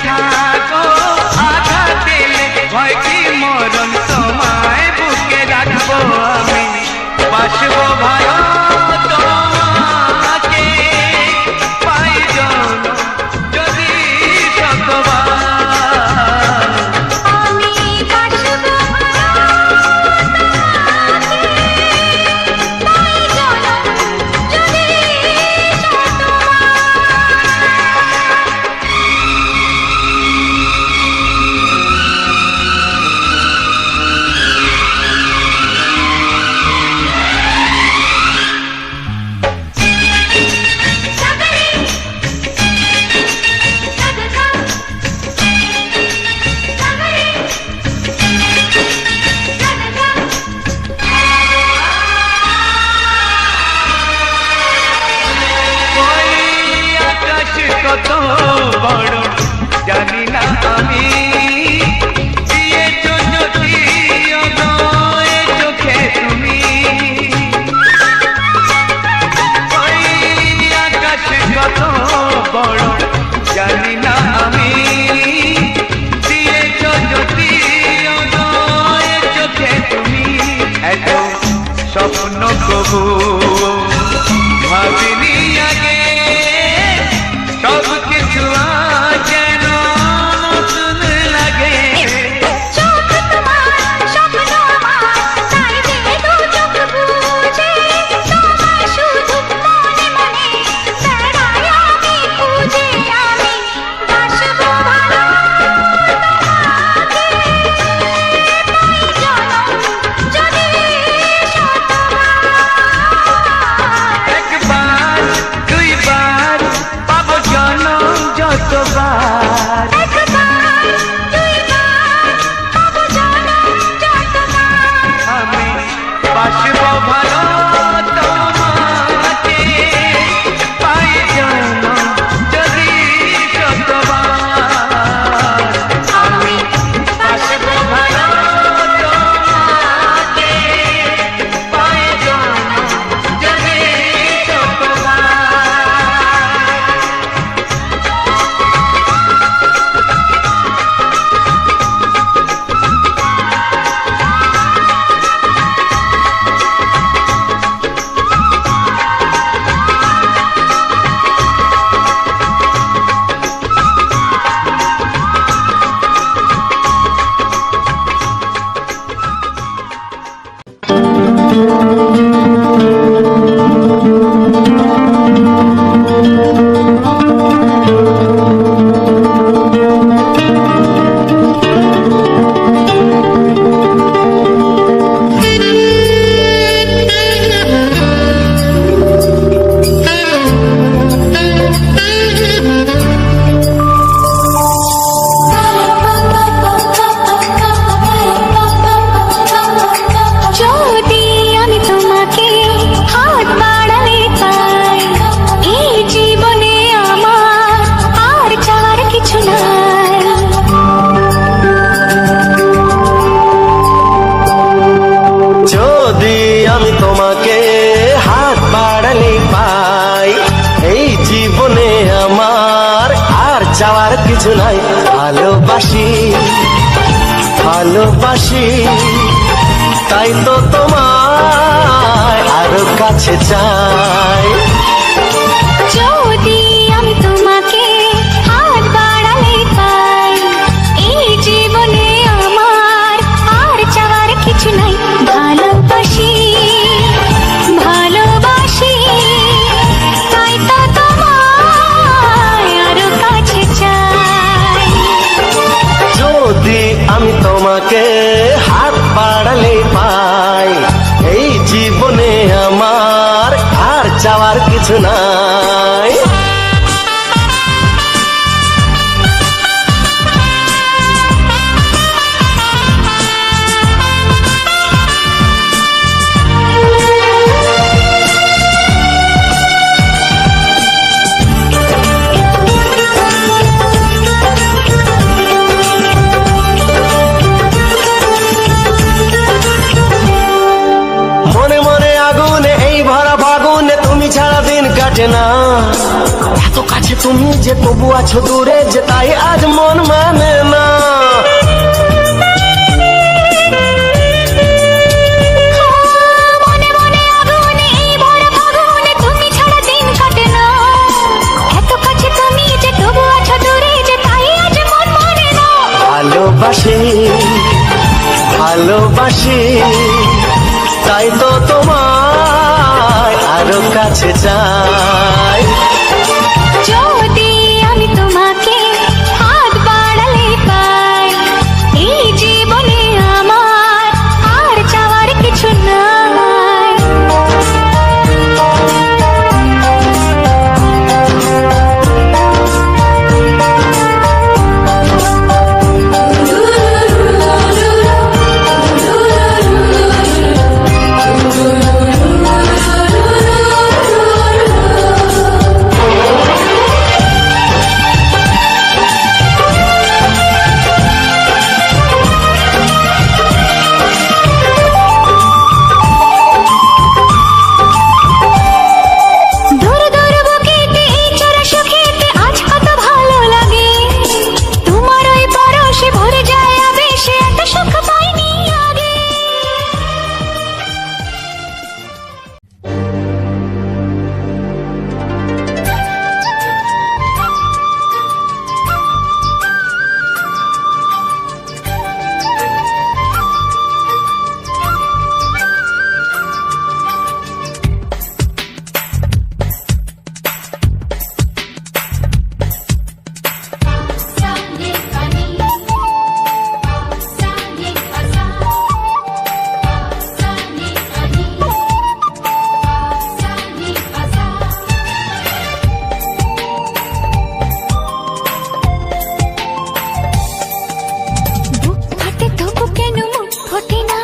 থাকো, আঘাত দিলে ভয় কি মরণ, তোমায় বুকে রাখবো আমি, বাসবো ভালো তোমাকে, পাই জনম যদি শতবার। আমি বাসবো পাই জনম যদি কত বড় জানি না আমি, দিয়েছো যদি অদয় চোখে তুমি, ওই আকাশ কত বড় জানি না আমি, দিয়েছো যদি অদয় চোখে তুমি, এত স্বপ্ন কবু ভাবিনি আগে, সব কিছু যেন নতুন লাগে। চোখ তোমার স্বপ্ন আমার, তাই যে দু চোখ বুঝে তোমার শুধু মনে মনে বেড়াই আমি খুঁজে, আমি বাসবো ভালো তোমাকে, পাই জনম যদি শতবার। একবার দুইবার পাবো জনম যতবার, একবার দুইবার পাবো জনম যতবার। আমি বাসবো ভালো তোমাকে, পাই জনম যদি শতবার। আমি বাসবো ভালো তোমাকে, পাই জনম যদি শতবার। যদি আমি তোমাকে হাত বাড়ালে পাই, এই জীবনে আমার আর চাওয়ার কিছু নাই। যদি আমি তোমাকে হাত বাড়ালে পাই, এই জীবনে আমার আর চাওয়ার কিছু নাই। ভালোবাসি ভালোবাসি, তাই তো তোমায় আরো কাছে চাই। যদি আমি তোমাকে হাত বাড়ালে পাই, এই জীবনে আমার আর চাওয়ার কিছু নাই। ভালোবাসি ভালোবাসি, তাই তো তোমায় আরো কাছে চাই। যদি আমি তোমাকে হাত বাড়ালে পাই, এই জীবনে আমার আর চাওয়ার কিছু নাই। তুমি যে তবু আছো দূরে, যে তাই আজ মন মানে না। মনে মনে আগুনে এই ভরা ফাগুনে তুমি ছাড়া দিন কাটে না। এত কাছে তুমি যে তবু আছো দূরে, যে তাই আজ মন মানে না। ভালোবাসি ভালোবাসি তাই তো তোমায় আরো কাছে চাই। যদি আমি তোমাকে হাত বাড়ালে পাই, এই জীবনে আমার আর চাওয়ার কিছু নাই। দূর দূর বুকেতে এই চোরা সুখেতে আজ কত ভালো লাগে। তোমার ওই পরশে ভরে যায় আবেশে, এত সুখ পাইনি আগে। বুক ফাটে তবু কেন মুখ ফোটে না,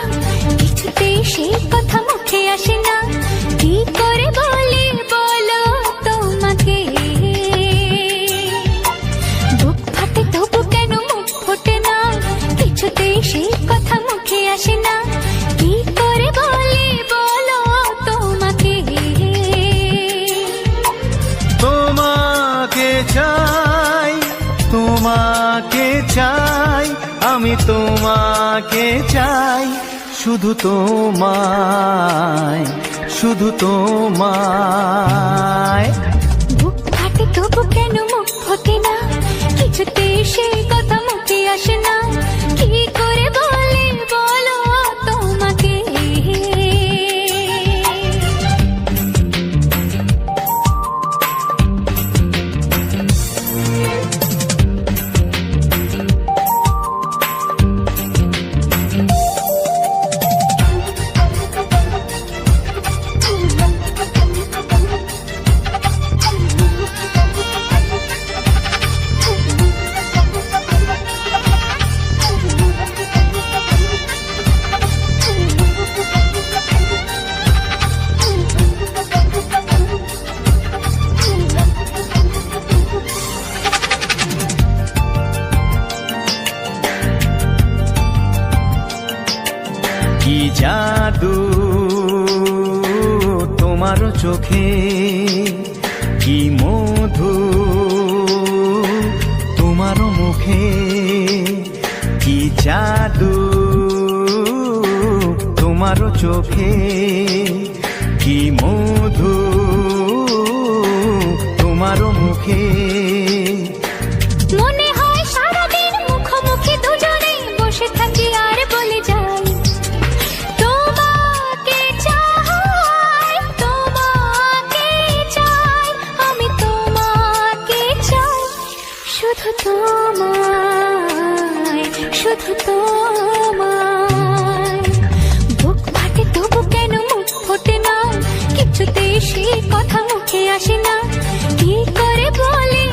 কিছুতে সেই কথা মুখে আসে না। কি করে বলি বলো তোমাকে। বুক ফাটে তবু কেন মুখ ফোটে না, কিছুতে সেই কথা মুখে আসে না। কি করে বলি বলো তোমাকে। তোমাকে চাই, তোমাকে চাই, আমি তোমাকে চাই, শুধু তোমায়, শুধু তোমায়। বুক ফাটে তবু কেন মুখ ফোটে না, কিছুতে সেই কথা মুখে আসে না। কি করে বলি বলো তোমাকে। কি জাদু তোমার চোখে, কি মধু তোমার মুখে। কি জাদু তোমার চোখে, কি মধু তোমার মুখে। মনে হয় সারাদিন মুখোমুখি দুজনে বসে থাকি আর বলে যাই, তোমাকে চাই, তোমাকে চাই, আমি তোমাকে চাই, শুধু তোমায়, শুধু তোমায়। বুক ফাটে তবু কেন মুখ ফোটে না, কিছুতে সেই কথা মুখে আসে না। কি করে বলি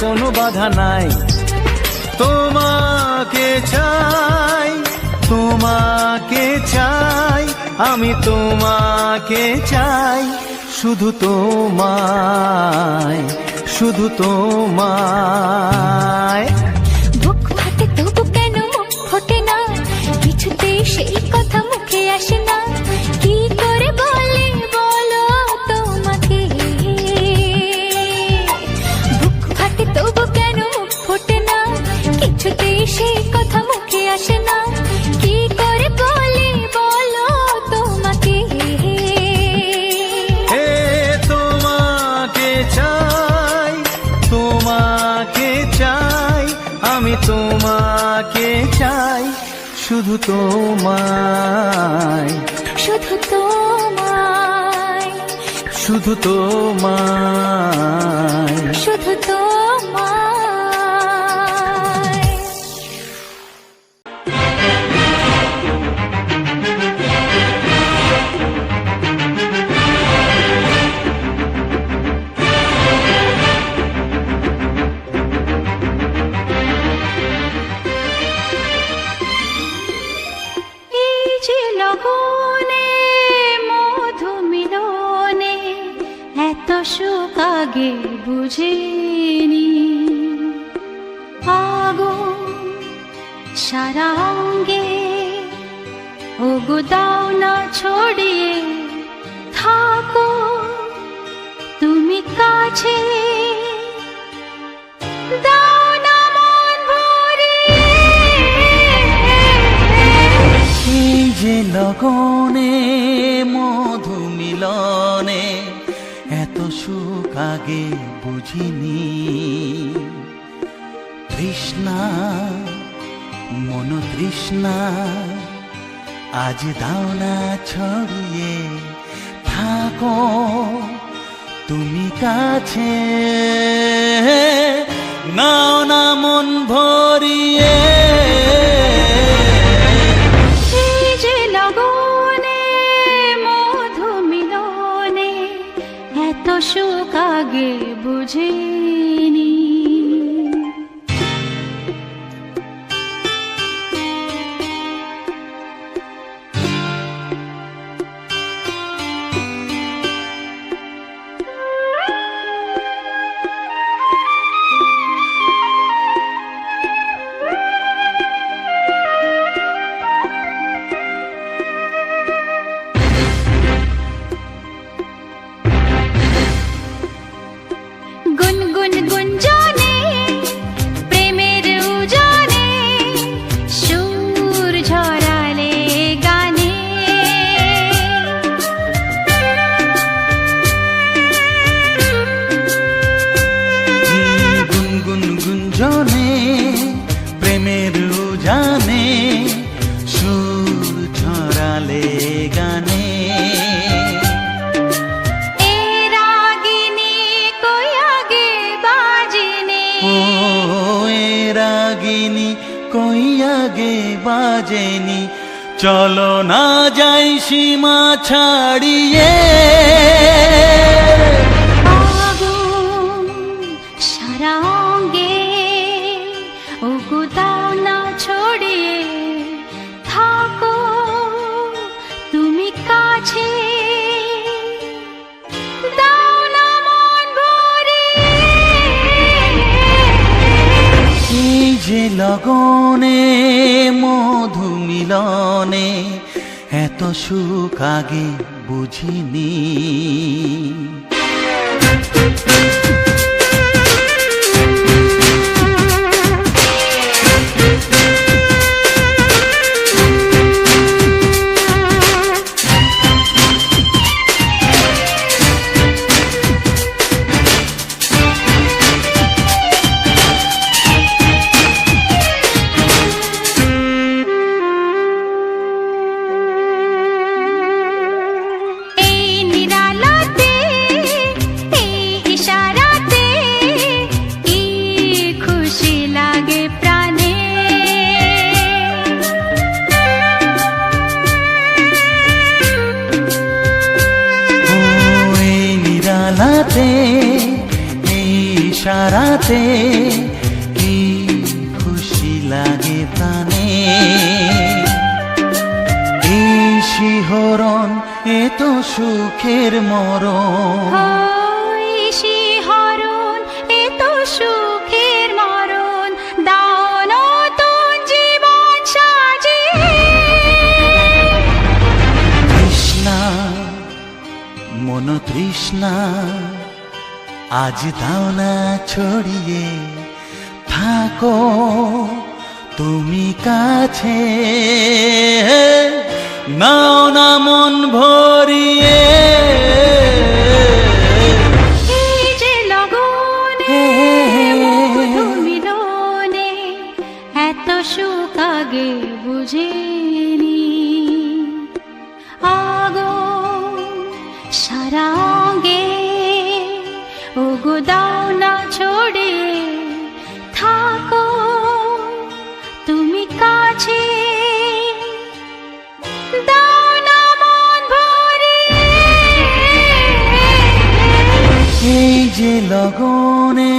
কোনো বাধা নাই। তোমাকে চাই, তোমাকে চাই, আমি তোমাকে চাই, শুধু তোমায়, শুধু তোমায়। বুক ফাটে তবু কেন মুখ ফোটে না, কিছুতেই সেই কথা মুখে আসে না, কি করে বলে বলো তোমাকে। বুক ফাটে তবু কেন মুখ ফোটে না, কিছুতেই সেই কথা মুখে আসে না, কি করে বলে বলো তোমাকে। হে তোমাকে চাই, তোমাকে চাই, আমি তোমাকে চাই, শুধু তোমায়, শুধু তোমায়, শুধু তোমায়। শুধু তোমায়। এই যে লগনে মধু মিলনে এত সুখ আগে বুঝিনি, আগুন সারা অঙ্গে ওগো দাও না ছড়িয়ে, থাকো তুমি কাছে, দাও না মন ভরিয়ে। এই যে লগনে মধু মিলনে এত সুখ আগে বুঝিনি, তৃষ্ণা মন তৃষ্ণা আজ দাও না ছড়িয়ে, থাকো তুমি কাছে, নাও না মন ভরিয়ে। এই যে লগনে মধু মিলনে এত সুখ আগে বুঝিনি। গুনগুন গুঞ্জনে প্রেমের উজানে সুর ঝরালে গানে, গুনগুন গুঞ্জনে প্রেমের উজানে সুর ঝরালে গানে, এ রাগিনী কই আগে বাজেনি, ও এ রাগিনী কই আগে বাজেনি, চলো না যাই সীমা ছাড়িয়ে। আগুন সারা অঙ্গে ওগো দাও না ছড়িয়ে, থাকো তুমি কাছে, দাও না মন ভরিয়ে। এই যে লগনে মধু মিলনে এত সুখ আগে বুঝিনি। হারাতে কি খুশি লাগে প্রাণে। এই শিহরণ এ তো সুখের মরণ, ওই শিহরণ এ তো সুখের মরণ, দাও নতুন জীবন সাজিয়ে। তৃষ্ণা মন তৃষ্ণা আজ দাও না ছড়িয়ে, থাকো তুমি কাছে, নাও না মন ভরিয়ে। এই যে লগনে মধু মিলনে এত সুখ আগে বুঝিনি। আগুন সারা অঙ্গে ওগো দাও না ছড়িয়ে, থাকো তুমি কাছে, দাও না মন ভরিয়ে। এই যে লগনে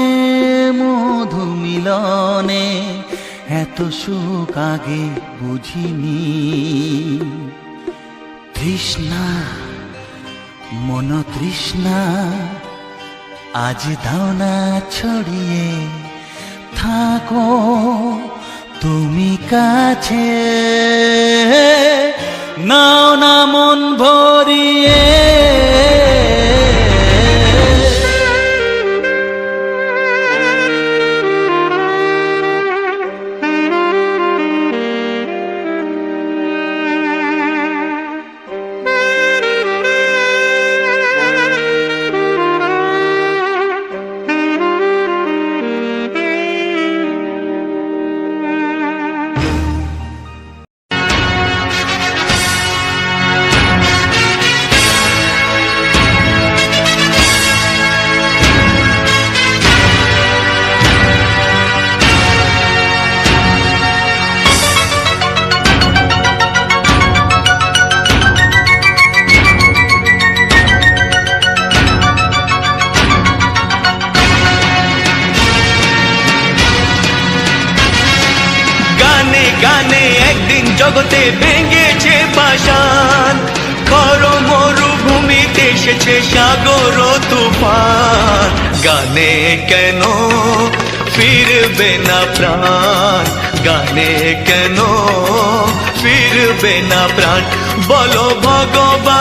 মধু মিলনে এত সুখ আগে বুঝিনি। তৃষ্ণা মন তৃষ্ণা আজ দাও না ছড়িয়ে, থাকো তুমি কাছে, নাও না মন ভরিয়ে। গানে একদিন জগতে ভেঙেছে পাষাণ, খর মরুভূমিতে এসেছে সাগর তুফান। গানে কেন ফিরবে না প্রাণ, গানে কেন ফিরবে না প্রাণ, বলো ভগবান।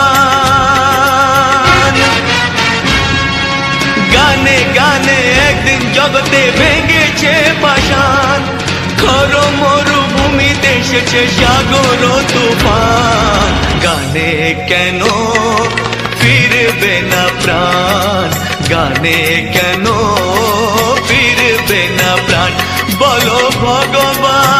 গানে গানে একদিন জগতে ভেঙেছে পাষাণ, খর মরুভূমিতে এসেছে সাগর তুফান। গানে কেন ফিরবে না প্রাণ, গানে কেন ফিরবে না প্রাণ, বলো ভগবান।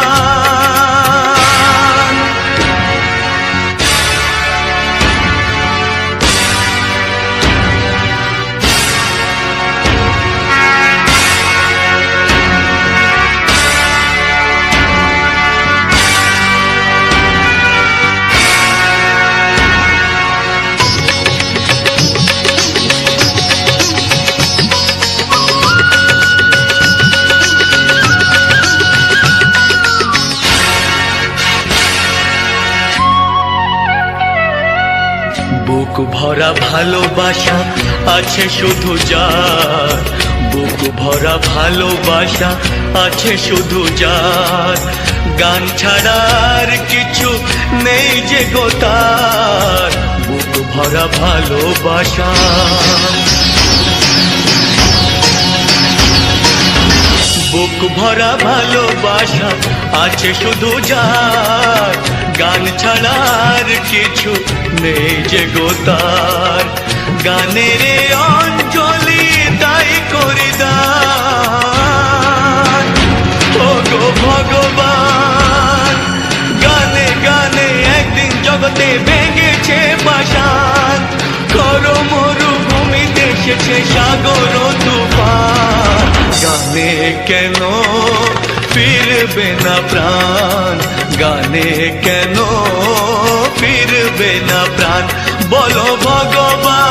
বুক ভরা ভালোবাসা আছে শুধু যার, বুক ভরা ভালোবাসা আছে শুধু যার, গান ছাড়ার কিছু নেই যে গো তার, বুক ভরা ভালোবাসা। বুক ভরা ভালোবাসা আছে শুধু যার, গান ছাড়ার কিছু নেই যে গো তার, গানের অঞ্জলি তাই করে দান ও গো ভগবান। গানে গানে একদিন জগতে ভেঙেছে পাষাণ, খর মরুভূমিতে এসেছে সাগর তুফান। গানে কেন ফিরবে না প্রাণ, গানে কেন ফিরবে না প্রাণ, বলো ভগবান।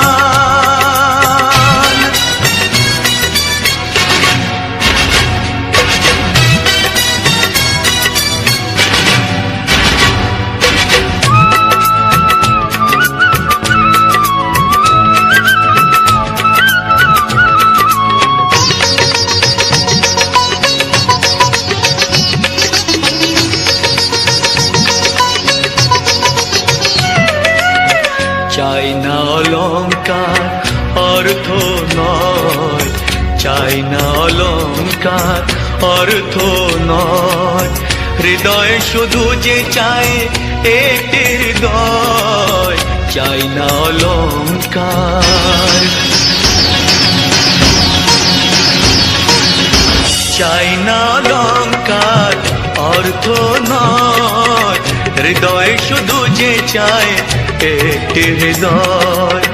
অলংকার, অর্থ নয় চাই না অলংকার, অর্থ নয়। হৃদয় শুধু যে চাই একটি হৃদয়, চাই না অলংকার। চাই না অলংকার, অর্থ নয়। হৃদয় শুধু যে চায় একটি হৃদয়,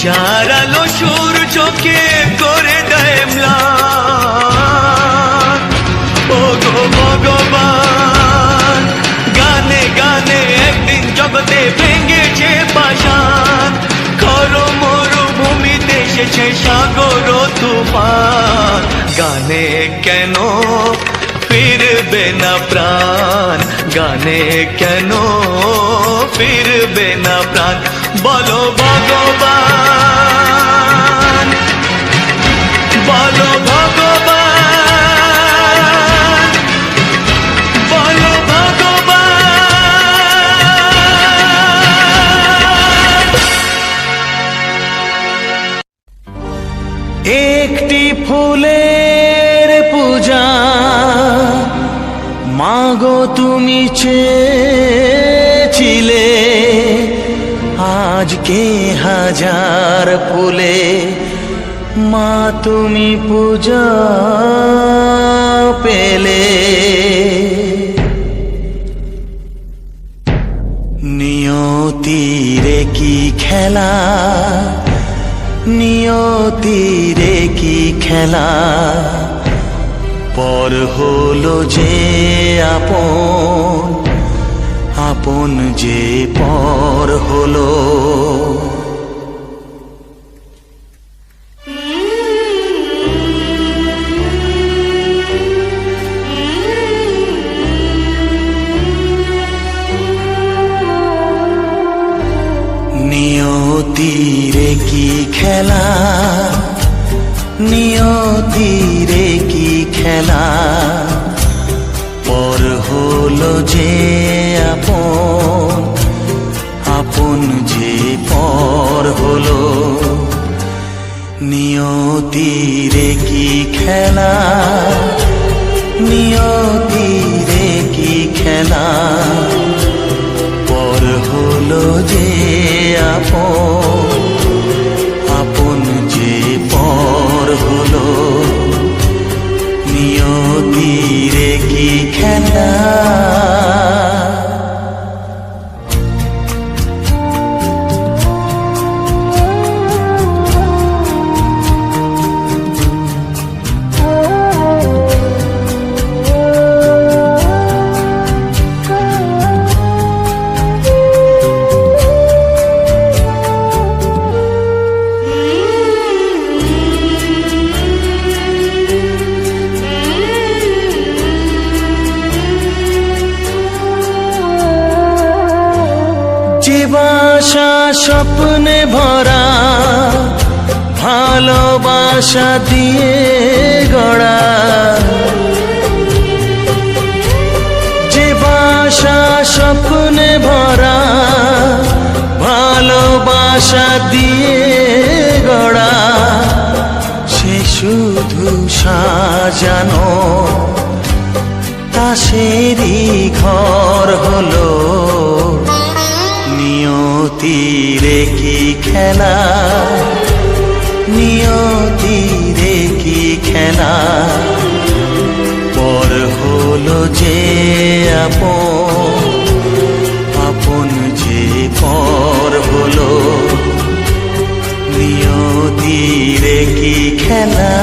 যার আলো সূর্যকে করে দেয় ম্লান। ও গো ভগবান, গানে গানে একদিন জগতে ভেঙেছে পাষাণ। করো মরুভূমিতে এসেছে সাগর তুফান। গানে কেন ফিরবে না প্রাণ, গানে কেন ফিরবে না প্রাণ, বলো ভগবান, বলো ভগবান, বলো ভগবান। একটি ফুলের পূজা মাগো তুমি চেয়েছিলে, আজকে হাজার ফুলে মা তুমি পূজা পেলে। নিয়তিরে কি খেলা, নিয়তিরে কি খেলা, পর হলো যে আপন, আপন যে পর হলো। নিয়তিরে কি খেলা, নিয়তিরে কি খেলা, পর হলো যে আপন, আপন যে পর হলো। নিয়তিরে কি খেলা, নিয়তিরে কি খেলা, পর হলো যে আপন, আপন যে পর হলো। নিয়তিরে কি খেলা। যে বাসা স্বপ্নে ভরা, ভালোবাসা দিয়ে গড়া, যে বাসা স্বপ্নে ভরা, ভালোবাসা দিয়ে গড়া, সে শুধু সাজানো তাসেরই ঘর হলো। নিয়তিরে কি খেলা, নিয়তিরে কি খেলা, পর হলো যে আপন, আপন যে পর হলো। নিয়তিরে কি খেলা।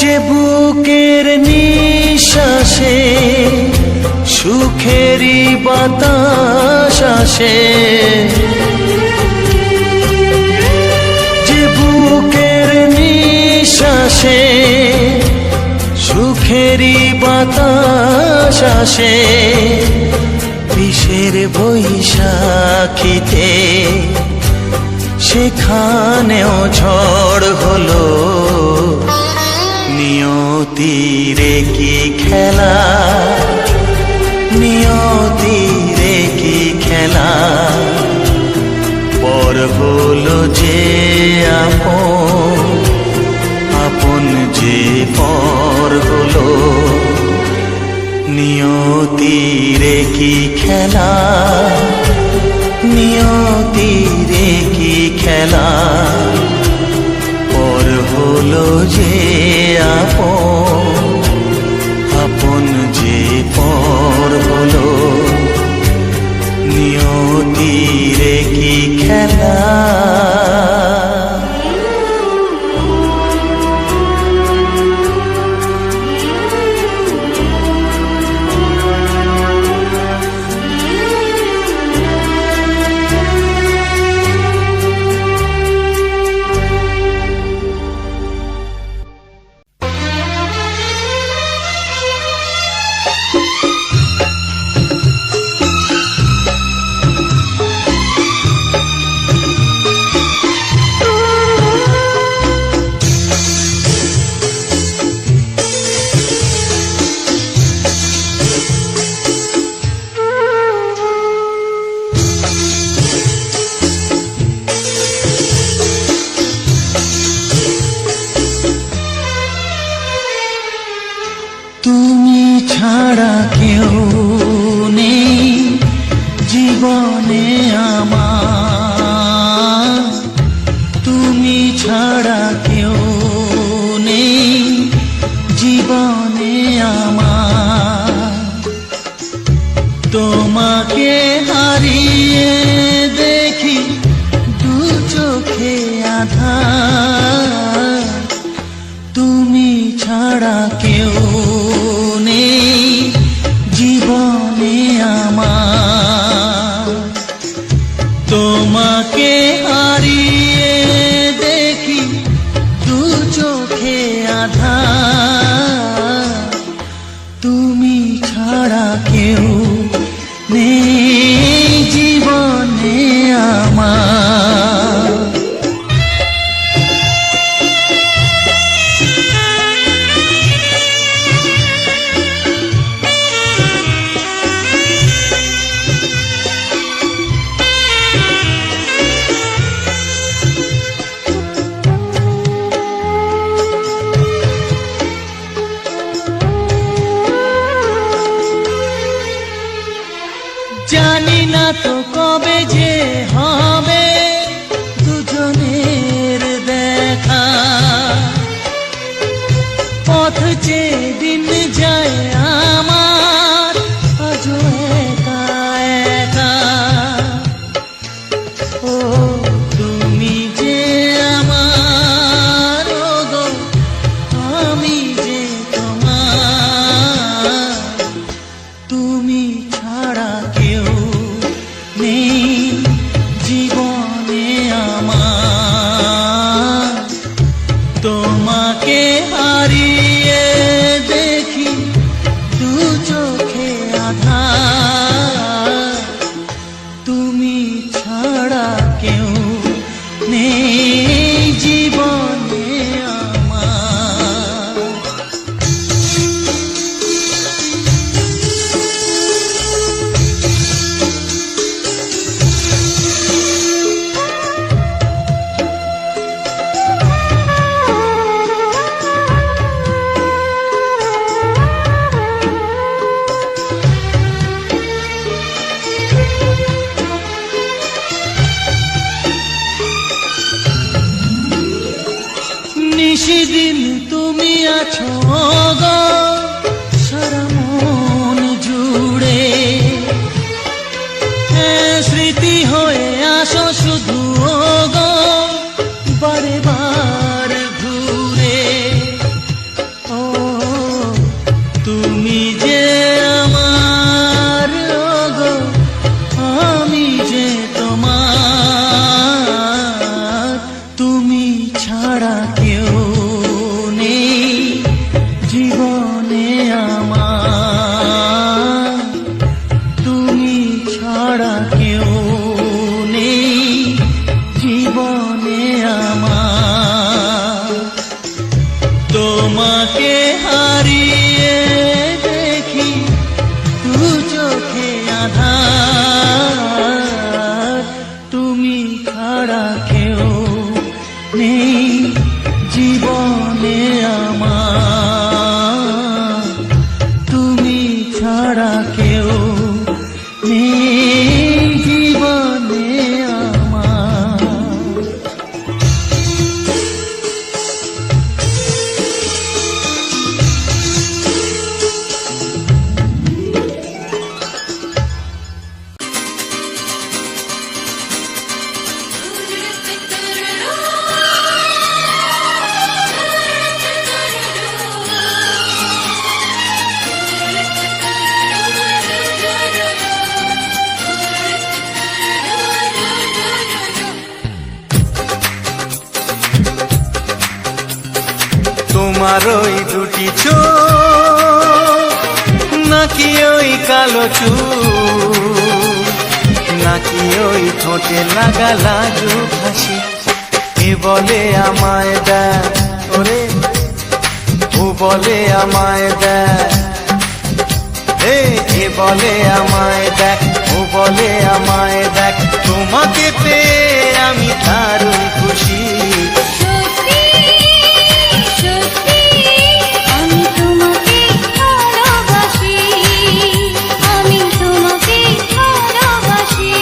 যে বুকের নিঃশ্বাসে সুখেরই বাতাস আসে, যে বুকের সুখেরই বাতাস আসে বিষের বৈশাখীতে, সেখানেও ঝড় হলো নিয়তির কি খেলা, নিয়তির কি খেলা। পর হলো যে আপন, আপন যে পর হলো নিয়তির কি খেলা, নিয়তির কি খেলা। পর হলো যে আপন, আপন যে পর হলো নিয়তির কি খেলা। তুমি ছাড়া কেউ নেই জীবনে আমার, তুমি ছাড়া কেউ নেই জীবনে আমার। তোমাকে হারিয়ে দেখি দু চোখে আঁধার, তুমি ছাড়া কেউ নেই জীবনে আমার। তোমাকে হারিয়ে দেখি দু চোখে আঁধার, তুমি ছাড়া কেউ নেই জীবনে আমার। জানি না তো কবে যে হবে দুজনের দেখা, পথ চেয়ে দিন যায় আমার আজও একা একা। ও তুমি যে আমার, ও গো আমি যে তোমার। তুমি ছাড়া কেউ নেই জীবনে আমার। তোমাকে হারিয়ে দেখি দু চোখে আঁধার, তুমি ছাড়া কেউ নেই জীবনে আমার। নিশিদিন তুমি আছো গো সারা মন জুড়ে, স্মৃতি হয়ে আসো শুধু গো বারে বার ঘুরে। ও তুমি যে আমার, ও গো আমি যে তোমার। তুমি ছাড়া কেউ নেই জীবনে তোমাকে হারিয়ে দেখি দু চোখে আধার, তুমি ছাড়া কেউ নেই জীবনে আমার, তুমি ছাড়া কেউ নেই জীবনে আমার। তোমার ওই দুটি চোখ নাকি ওই কালো চুল, নাকি ওই ঠোঁটে লাগা লাজুক হাসি, এ বলে আমায় দেয় ওরে, ও বলে আমায় দেয়, এ বলে আমায় দেখ, ও বলে আমায় দেখ, তোমাকে পেয়ে আমি দারুণ খুশি। সত্যি সত্যি আমি তোমাকে ভালোবাসি, আমি তোমাকে ভালোবাসি।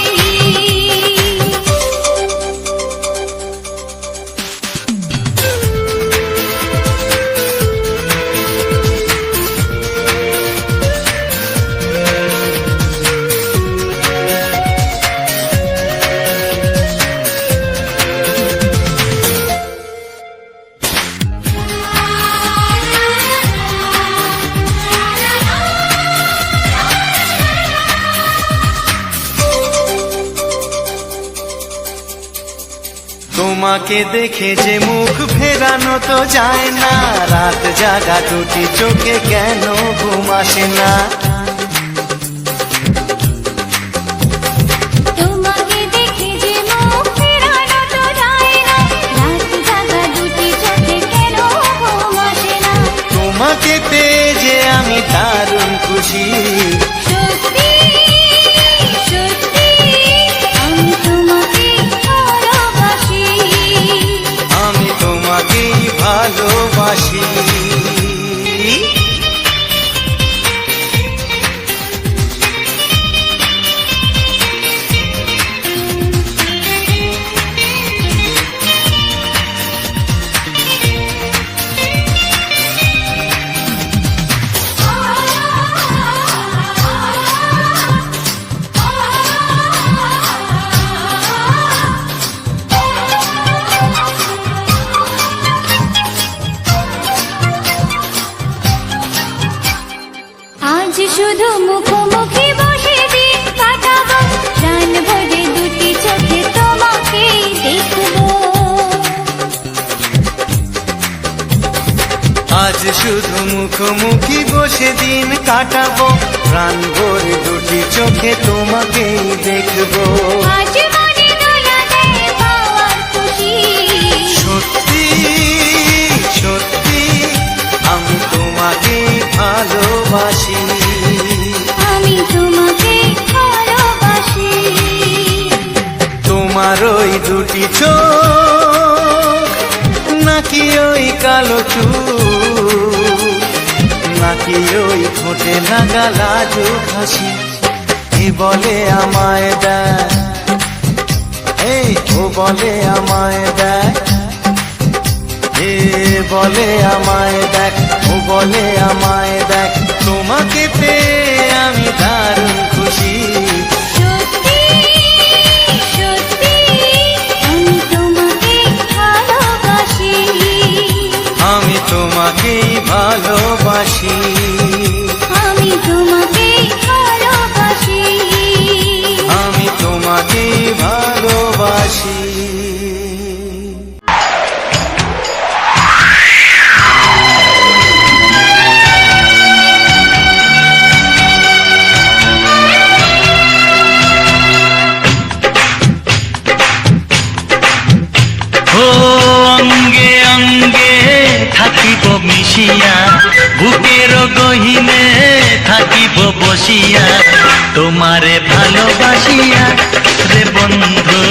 তোমাকে দেখে যে মুখ ফেরানো তো যায় না, রাত জাগা দুটি চোখে কেন ঘুম আসে না। তোমাকে দেখে যে মুখ ফেরানো তো যায় না, রাত জাগা দুটি চোখে কেন ঘুম আসে না। তোমাকে পেয়ে যে আমি দারুণ খুশি। সত্যি সত্যি আমি তোমাকে ভালোবাসি, আমি তোমাকেই ভালোবাসি। আজ শুধু মুখোমুখি বসে দিন কাটাবো, প্রাণ ভরে দুটি চোখে তোমাকে দেখবো। আজ শুধু মুখোমুখি বসে দিন কাটাবো, প্রাণ ভরে দুটি চোখে তোমাকেই দেখবো। আজ মনে দোলা দেয় পাওয়ার খুশি। সত্যি সত্যি আমি তোমাকেই ভালোবাসি। আমি তোমাকে ভালোবাসি। তোমার ওই দুটি চোখ নাকি ওই কালো চুল, নাকি ওই ঠোঁটে লাগা লাজুক হাসি, এ বলে আমায় দেয়, ও বলে আমায় দেয়, এ বলে আমায় দেখ, ও বলে আমায় দেখ, তোমাকে পেয়ে আমি দারুণ খুশি। সত্যি সত্যি আমি তোমাকে ভালোবাসি, আমি তোমাকেই ভালোবাসি। আমি তোমাকে ভালোবাসি, আমি তোমাকেই ভালোবাসি। মিশিয়া বুকের গহিনে থাকিব বসিয়া তোমারে ভালোবাসিয়া রে বন্ধু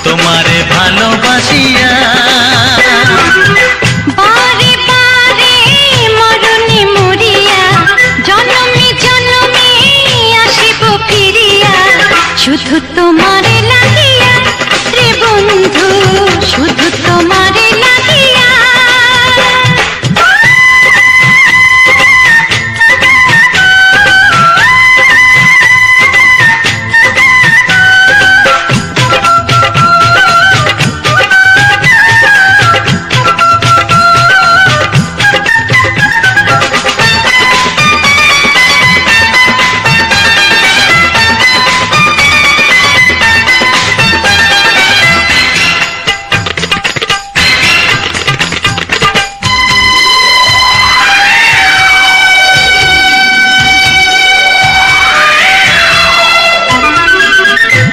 তোমারে ভালোবাসিয়া বারে বারে মরণে মরিয়া জনমে জনমে আসিব ফিরিয়া শুধু তোমারে লাগিয়া রে বন্ধু শুধু তোমারে লাগিয়া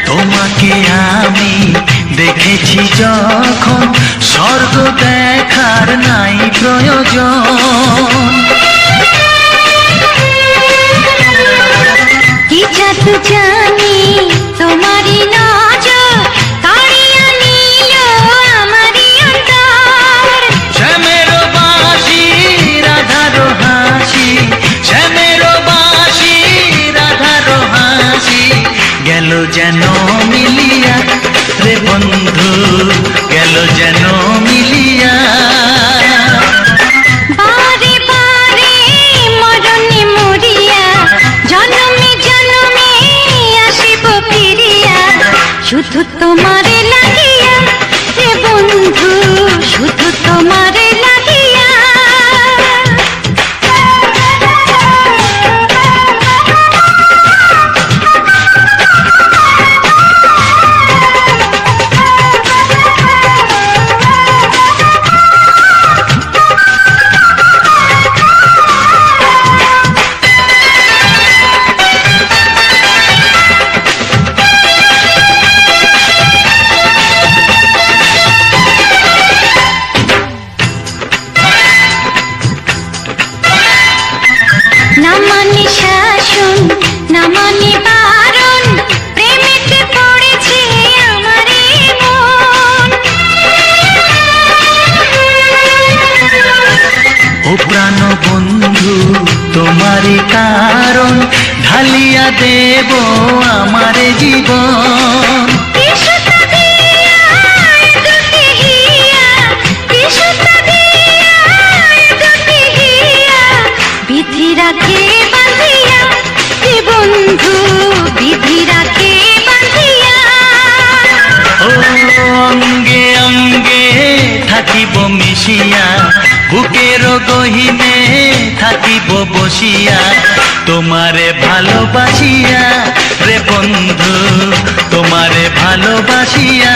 তোমাকে আমি দেখেছি যখন স্বর্গ দেখার নাই প্রয়োজন কি জাদু জানি তোমারই নজর কাড়িয়া নিল আমারই অন্তর শ্যামের বাঁশি রাধার হাসি শ্যামের বাঁশি রাধার হাসি গেল যেন মিলিয়া রে বন্ধু গেল যেন মিলিয়া বারে বারে মরণে মরিয়া জনমে জনমে আসিব ফিরিয়া শুধু তোমারে লাগিয়া রে বন্ধু শুধু তোমারে লাগিয়া না মানে শাসন না মানে বারণ প্রেমেতে পড়েছে আমারে মন ও প্রাণ বন্ধু তোমারই কারণ ঢালিয়া দেব আমার জীবন কৃষ্ণতা দিয়া দুটি হিয়া কৃষ্ণতা দিয়া দুটি হিয়া বিধি রাখে বাঁধিয়া হে বন্ধু বিধি রাখে বাঁধিয়া ও অঙ্গে অঙ্গে থাকিব মিশিয়া বুকের গহিনে থাকিব বসিয়া তোমারে ভালোবাসিয়া রে বন্ধু তোমারে ভালোবাসিয়া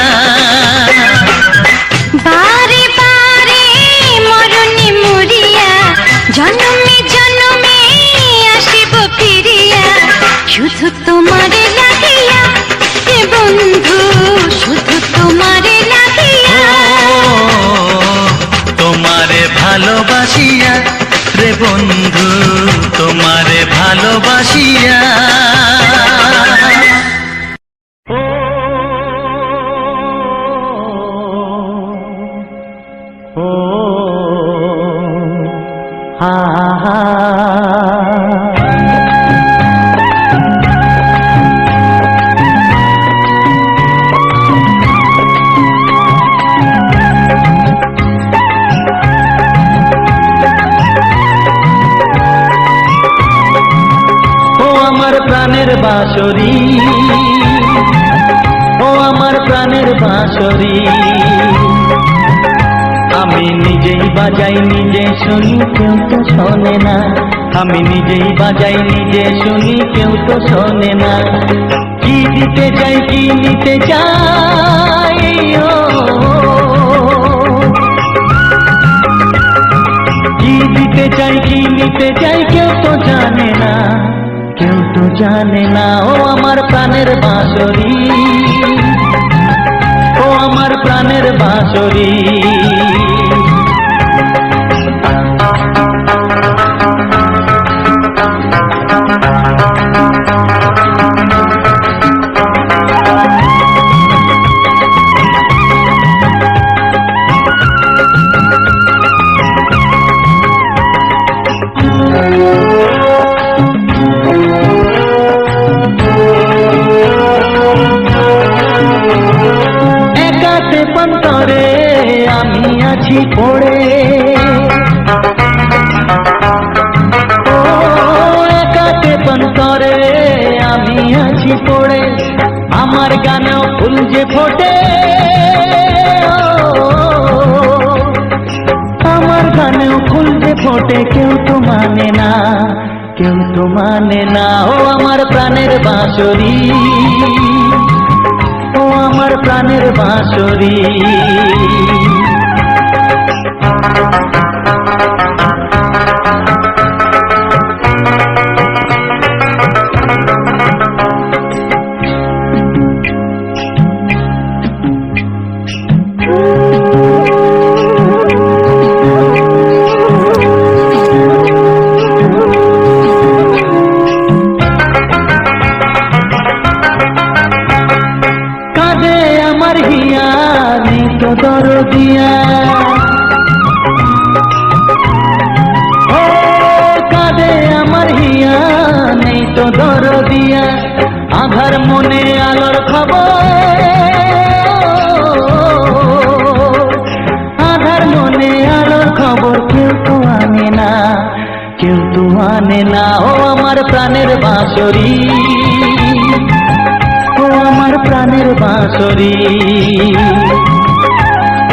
বারে বারে মরণে মরিয়া জনমে জনমে আসিব ফিরিয়া শুধু তোমারে লাগিয়া হে বন্ধু শুধু তোমারে লাগিয়া তোমারে ভালোবাসিয়া রে বন্ধু তোমারে ভালোবাসিয়া ও হা হা প্রাণের বাঁশরি ও আমার প্রাণের বাঁশরি আমি নিজেই বাজাই নিজে শুনি কেউ তো শোনে না আমি নিজেই বাজাই নিজে শুনি কেউ তো শোনে না কি দিতে চাই কি নিতে চাই কি দিতে চাই কি নিতে চাই কেউ তো জানে না কেউ তো জানে না ও আমার প্রাণের বাঁশরি ও আমার প্রাণের বাঁশরি পড়ে, ও একাতে পন্তরে আমি আছি পড়ে, আমার গানেও ফুল যে ফোটে, আমার গানেও ফুল যে ফোটে, কেউ তো মানে না, কেউ তো মানে না। ও আমার প্রাণের বাঁশরি, ও আমার প্রাণের বাঁশরি। কাঁদে আমার হিয়া নেই তো দরদিয়া, ও কাঁদে আমার হিয়া নেই তো দরদিয়া, আধার মনে আলোর খবর, আধার মনে আলোর খবর কেউ তো আনে না, কেউ তো আনে না। ও আমার প্রাণের বাঁশরি, ও আমার প্রাণের বাঁশরি।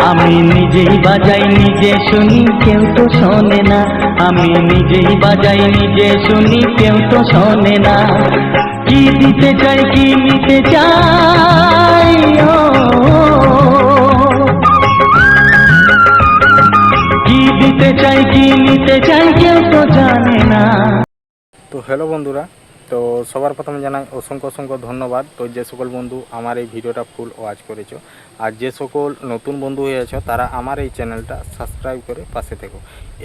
আমি নিজেই বাজাই নিজে শুনি, কেউ তো শোনে না, আমি নিজেই বাজাই নিজে শুনি, কেউ তো শোনে না। কি দিতে চাই কি নিতে চাই, ও কি দিতে চাই কি নিতে চাই, কেউ তো জানে না। তো হ্যালো বন্ধুরা, তো সবার প্রথমে জানাই অসংখ্য অসংখ্য ধন্যবাদ। তো যে সকল বন্ধু আমার এই ভিডিওটা ফুল ওয়াচ করেছো, আর যে সকল নতুন বন্ধু হয়েছো তারা আমার এই চ্যানেলটা সাবস্ক্রাইব করে পাশে থেকো।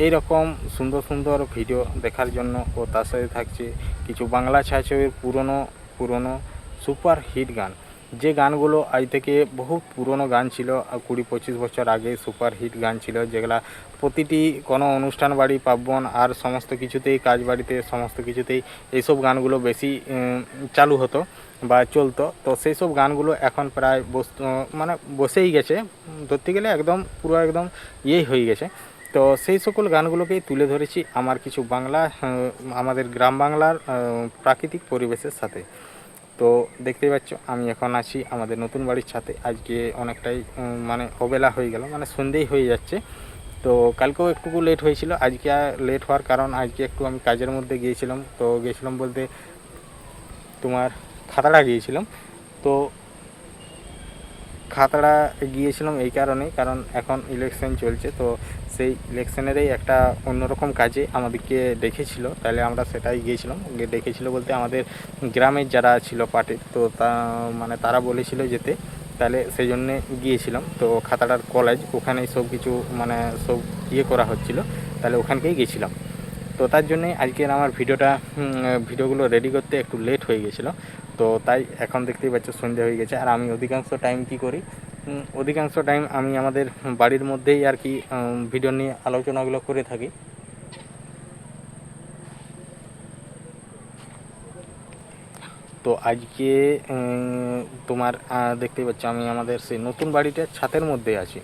এই রকম সুন্দর সুন্দর ভিডিও দেখার জন্য। ও তার সাথে থাকছে কিছু বাংলা ছায়াছবির পুরনো সুপার হিট গান, যে গানগুলো আজ থেকে বহু পুরনো গান ছিল, 20-25 বছর আগে সুপার হিট গান ছিল, যেগুলা প্রতিটি কোনো অনুষ্ঠান বাড়ি পার্বণ আর সমস্ত কিছুতেই, কাজ বাড়িতে সমস্ত কিছুতেই এইসব গানগুলো বেশি চালু হতো বা চলতো। তো সেই সব গানগুলো এখন প্রায় মানে বসেই গেছে, ধরতে গেলে একদম পুরো একদম ইয়েই হয়ে গেছে। তো সেই সকল গানগুলোকেই তুলে ধরেছি আমার কিছু বাংলা, আমাদের গ্রাম বাংলার প্রাকৃতিক পরিবেশের সাথে। তো দেখতেই পাচ্ছ আমি এখন আছি আমাদের নতুন বাড়ির ছাদে। আজকে অনেকটাই মানে অবেলা হয়ে গেল, মানে সন্ধেই হয়ে যাচ্ছে। তো কালকেও একটু লেট হয়েছিল, আজকে লেট হওয়ার কারণ আজকে একটু আমি কাজের মধ্যে গিয়েছিলাম। তো গিয়েছিলাম বলতে তোমার খাতড়া গিয়েছিলাম। তো খাতড়া গিয়েছিলাম এই কারণেই, কারণ এখন ইলেকশন চলছে। তো সেই ইলেকশনেরই একটা অন্যরকম কাজে আমাদেরকে ডেকেছিল, তাহলে আমরা সেটাই গিয়েছিলাম। ডেকেছিল বলতে আমাদের গ্রামের যারা ছিল পার্টির, তো মানে তারা বলেছিল যেতে, তাহলে সেই জন্যে গিয়েছিলাম। তো খাতড়ার কলেজ, ওখানেই সব কিছু মানে সব ইয়ে করা হচ্ছিল, তাহলে ওখানকেই গিয়েছিলাম। তো তার জন্যে আজকের আমার ভিডিওগুলো রেডি করতে একটু লেট হয়ে গেছিলো। তো তাই এখন দেখতেই পাচ্ছ সন্ধ্যা হয়ে গেছে। আর আমি অধিকাংশ টাইম কী করি, অধিকাংশ টাইম আমি আমাদের বাড়ির মধ্যেই আর কি ভিডিও নিয়ে আলোচনাগুলো করে থাকি। তো আজকে তোমার দেখতেই পাচ্ছ আমি আমাদের সেই নতুন বাড়িটার ছাদের মধ্যে আছি।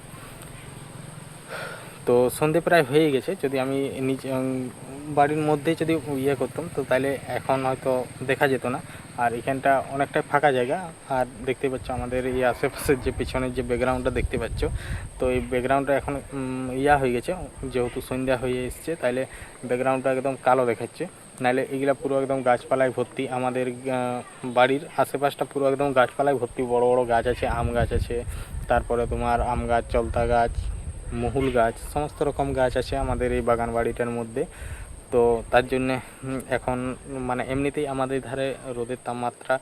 তো সন্ধে প্রায় হয়ে গেছে, যদি আমি নিচে বাড়ির মধ্যে যদি ইয়ে করতাম তো তাহলে এখন হয়তো দেখা যেত না। আর এখানটা অনেকটাই ফাঁকা জায়গা। আর দেখতে পাচ্ছ আমাদের এই আশেপাশের যে পিছনের যে ব্যাকগ্রাউন্ডটা দেখতে পাচ্ছ, তো এই ব্যাকগ্রাউন্ডটা এখন ইয়া হয়ে গেছে, যেহেতু সন্ধ্যা হয়ে এসছে, তাইলে ব্যাকগ্রাউন্ডটা একদম কালো দেখাচ্ছে। নাহলে এগুলা পুরো একদম গাছপালায় ভর্তি, আমাদের বাড়ির আশেপাশটা পুরো একদম গাছপালায় ভর্তি। বড় বড় গাছ আছে, আম গাছ আছে, তারপরে তোমার আম গাছ, চলতা গাছ, মহুল গাছ, সমস্ত রকম গাছ আছে আমাদের এই বাগান বাড়িটার মধ্যে। তো তার জন্যে এখন মানে এমনিতেই আমাদের ধারে রোদের তাপমাত্রা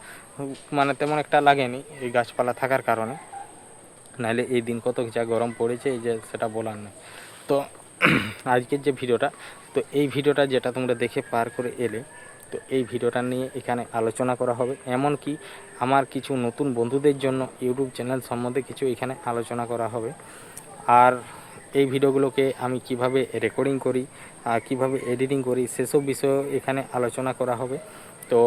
মানে তেমন একটা লাগেনি এই গাছপালা থাকার কারণে, নাহলে এই দিন কত যা গরম পড়েছে এই যে সেটা বলার নেই। তো আজকের যে ভিডিওটা, তো এই ভিডিওটা যেটা তোমরা দেখে পার করে এলে, তো এই ভিডিওটা নিয়ে এখানে আলোচনা করা হবে। এমনকি আমার কিছু নতুন বন্ধুদের জন্য ইউটিউব চ্যানেল সম্বন্ধে কিছু এখানে আলোচনা করা হবে। আর এই ভিডিওগুলোকে আমি কিভাবে রেকর্ডিং করি আর কীভাবে এডিটিং করি সেসব বিষয়েও এখানে আলোচনা করা হবে। তো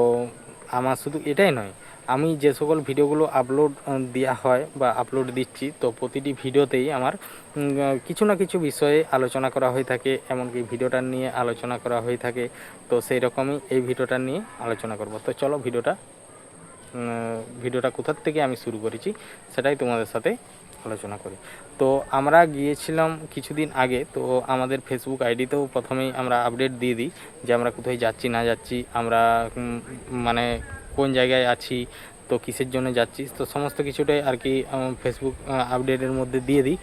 আমার শুধু এটাই নয়, আমি যে সকল ভিডিওগুলো আপলোড দেওয়া হয় বা আপলোড দিচ্ছি, তো প্রতিটি ভিডিওতেই আমার কিছু না কিছু বিষয়ে আলোচনা করা হয়ে থাকে, এমনকি ভিডিওটা নিয়ে আলোচনা করা হয়ে থাকে। তো সেই রকমই এই ভিডিওটা নিয়ে আলোচনা করব। তো চলো ভিডিওটা কোথার থেকে আমি শুরু করেছি সেটাই তোমাদের সাথে আলোচনা করি। তো আমরা গিয়েছিলাম কিছুদিন আগে, তো আমাদের ফেসবুক আইডিতেও প্রথমেই আমরা আপডেট দিয়ে দিই যে আমরা কোথায় যাচ্ছি না যাচ্ছি, আমরা মানে কোন জায়গায় আছি, তো কিসের জন্য যাচ্ছি, তো সমস্ত কিছুটাই আর কি ফেসবুক আপডেটের মধ্যে দিয়ে দিই,